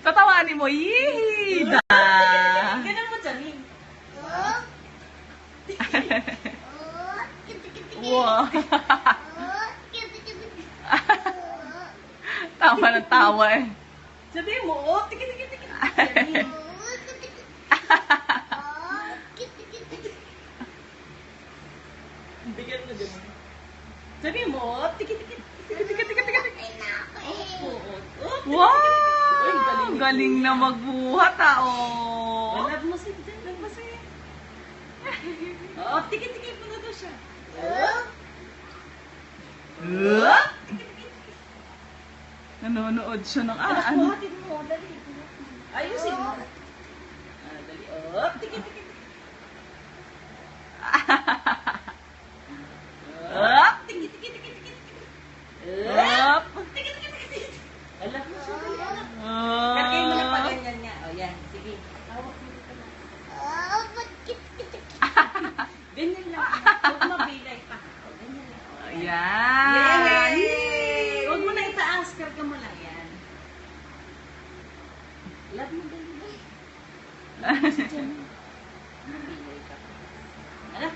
Tatawanin mo, yee! Ganun mo, Janine. Wow. Tawa ng tawa eh. Sabihin mo, oh, tiki-tiki-tiki. Janine. Bigyan mo, Janine. Sabihin mo, oh, tiki-tiki-tiki. Wow! Galing na magbuhat oh. Love mo si Jen, love mo si. Oh, tiki-tiki mo na daw siya. Nanonood siya ng Anak ano. mo, hatid mo, dali. Ayusin mo. Dali, oh, tiki-tiki. Up! Tiki-tiki-tiki-tiki. Up! Tiki-tiki-tiki. Alam mo siya. Up! Kargay mo na pa ganyan niya. O, yan. Sige. Hawak mo dito na. Ganyan lang. Huwag mabilay pa. O, ganyan lang. O, yan. Ayan! Yay! Huwag mo na itaas. Karga mo lang yan. Love mo dali. Si Jen. Mabilay ka pa. Ano?